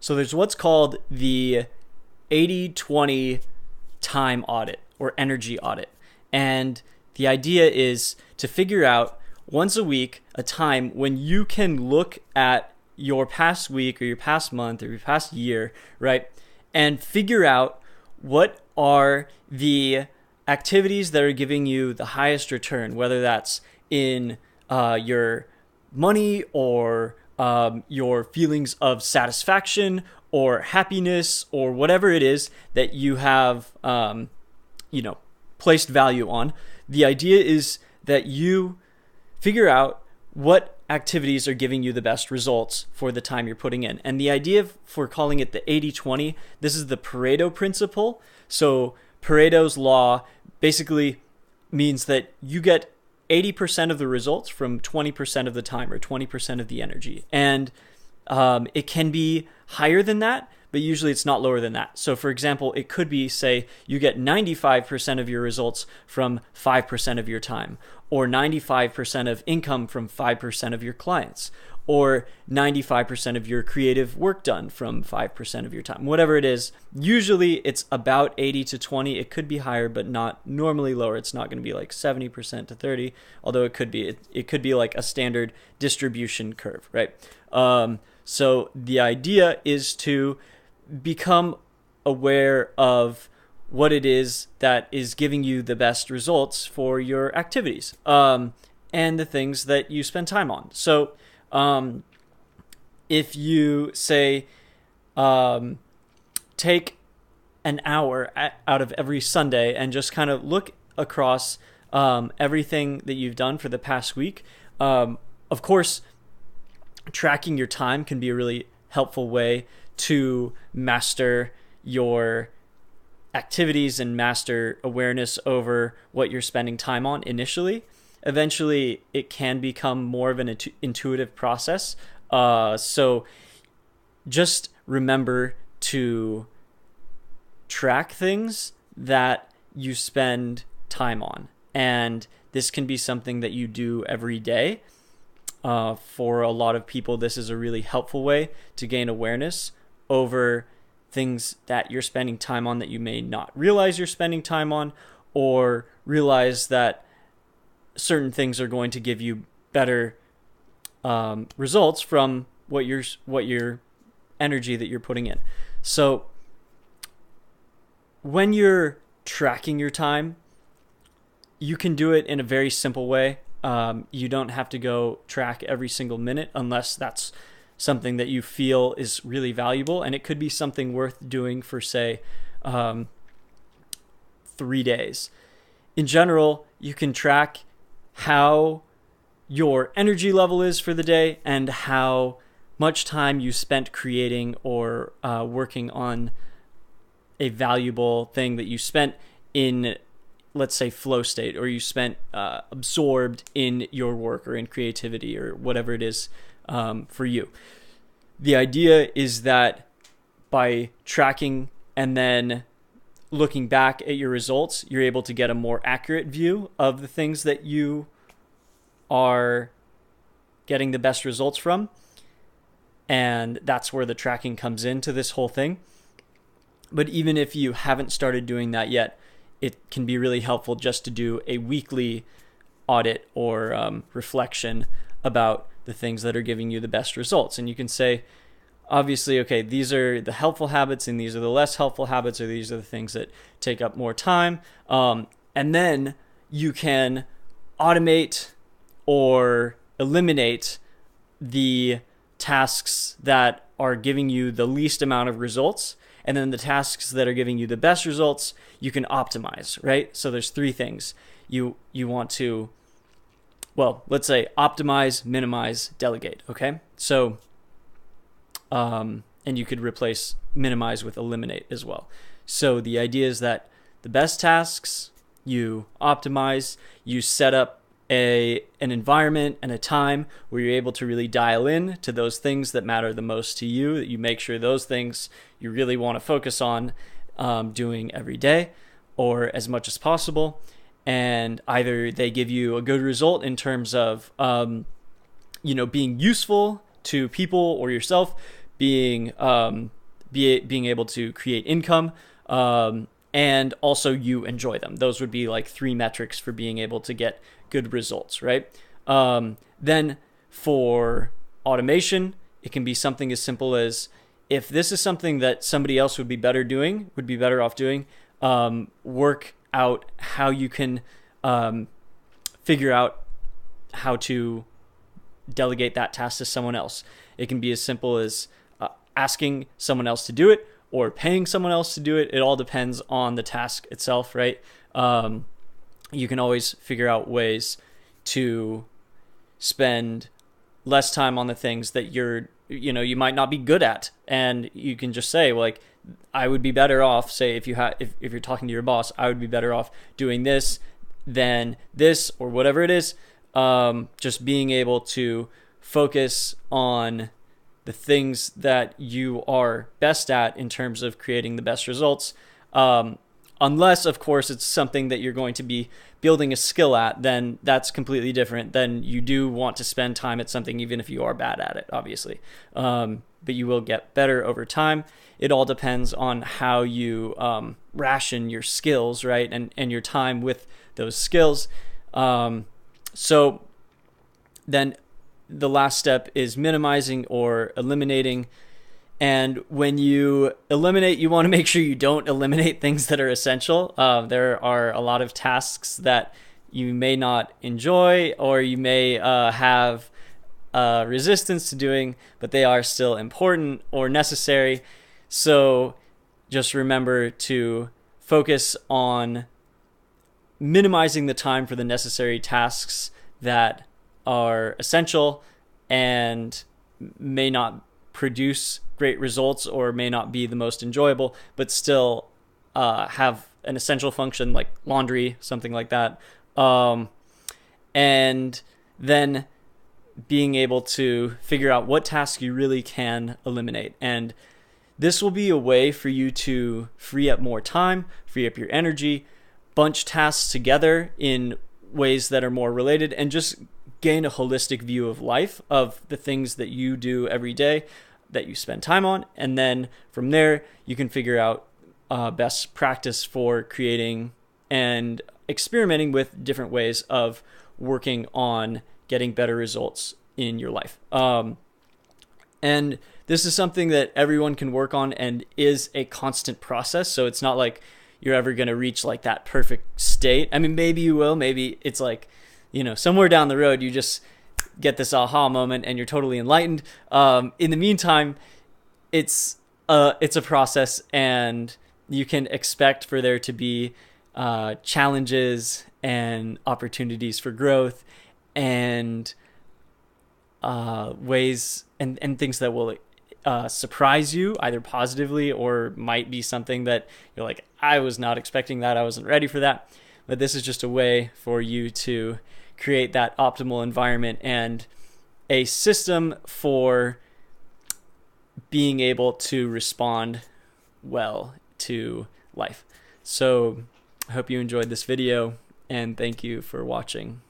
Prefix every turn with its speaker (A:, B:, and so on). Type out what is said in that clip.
A: So there's what's called the 80-20 time audit or energy audit. And the idea is to figure out once a week a time when you can look at your past week or your past month or your past year, right? And figure out what are the activities that are giving you the highest return, whether that's in your money or your feelings of satisfaction or happiness or whatever it is that you have, placed value on. The idea is that you figure out what activities are giving you the best results for the time you're putting in. And the idea for calling it the 80-20, this is the Pareto principle. So Pareto's law basically means that you get 80% of the results from 20% of the time or 20% of the energy. And it can be higher than that, but usually it's not lower than that. So for example, it could be, say, you get 95% of your results from 5% of your time, or 95% of income from 5% of your clients, or 95% of your creative work done from 5% of your time, whatever it is. Usually it's about 80-20. It could be higher, but not normally lower. It's not going to be like 70% to 30, although it could be. It could be like a standard distribution curve, right? So the idea is to become aware of what it is that is giving you the best results for your activities, and the things that you spend time on. So if you say, take an hour out of every Sunday and just kind of look across everything that you've done for the past week, of course, tracking your time can be a really helpful way to master your activities and master awareness over what you're spending time on initially. Eventually, it can become more of an intuitive process. So just remember to track things that you spend time on. And this can be something that you do every day. For a lot of people, this is a really helpful way to gain awareness over things that you're spending time on that you may not realize you're spending time on, or realize that certain things are going to give you better results from what your energy that you're putting in. So when you're tracking your time, you can do it in a very simple way. You don't have to go track every single minute unless that's something that you feel is really valuable. And it could be something worth doing for, say, 3 days. In general, you can track how your energy level is for the day and how much time you spent creating or working on a valuable thing that you spent in, let's say, flow state, or you spent absorbed in your work or in creativity or whatever it is for you. The idea is that by tracking and then looking back at your results, you're able to get a more accurate view of the things that you are getting the best results from. And that's where the tracking comes into this whole thing. But even if you haven't started doing that yet, it can be really helpful just to do a weekly audit or reflection about the things that are giving you the best results. And you can say, obviously, okay, these are the helpful habits and these are the less helpful habits, or these are the things that take up more time. And then you can automate or eliminate the tasks that are giving you the least amount of results. And then the tasks that are giving you the best results, you can optimize, right? So there's 3 things. You want to, well, let's say optimize, minimize, delegate, okay? So, and you could replace minimize with eliminate as well. So the idea is that the best tasks, you optimize, you set up an environment and a time where you're able to really dial in to those things that matter the most to you, that you make sure those things you really want to focus on doing every day or as much as possible. And either they give you a good result in terms of, being useful to people or yourself, being being able to create income, and also you enjoy them. Those would be like 3 metrics for being able to get good results, right? Then for automation, it can be something as simple as, if this is something that somebody else would be better off doing, work out how you can figure out how to delegate that task to someone else. It can be as simple as asking someone else to do it or paying someone else to do it. It all depends on the task itself, right? You can always figure out ways to spend less time on the things that you might not be good at, and you can just say, like, I would be better off, say, if you're talking to your boss, I would be better off doing this than this, or whatever it is. Just being able to focus on the things that you are best at in terms of creating the best results. Unless, of course, it's something that you're going to be building a skill at, then that's completely different. Then you do want to spend time at something, even if you are bad at it, obviously. But you will get better over time. It all depends on how you ration your skills, right? And your time with those skills. So then the last step is minimizing or eliminating. And when you eliminate, you want to make sure you don't eliminate things that are essential. There are a lot of tasks that you may not enjoy, or you may have resistance to doing, but they are still important or necessary. So just remember to focus on minimizing the time for the necessary tasks that are essential and may not produce great results or may not be the most enjoyable, but still have an essential function, like laundry, something like that. And then being able to figure out what tasks you really can eliminate. And this will be a way for you to free up more time, free up your energy, bunch tasks together in ways that are more related, and just gain a holistic view of life, of the things that you do every day that you spend time on. And then from there, you can figure out best practice for creating and experimenting with different ways of working on getting better results in your life. And this is something that everyone can work on and is a constant process. So it's not like you're ever going to reach like that perfect state. I mean, maybe you will. Maybe it's like, somewhere down the road, you just get this aha moment and you're totally enlightened. In the meantime, it's a process, and you can expect for there to be challenges and opportunities for growth, and ways and things that will surprise you, either positively or might be something that you're like, I was not expecting that, I wasn't ready for that. But this is just a way for you to create that optimal environment and a system for being able to respond well to life. So I hope you enjoyed this video, and thank you for watching.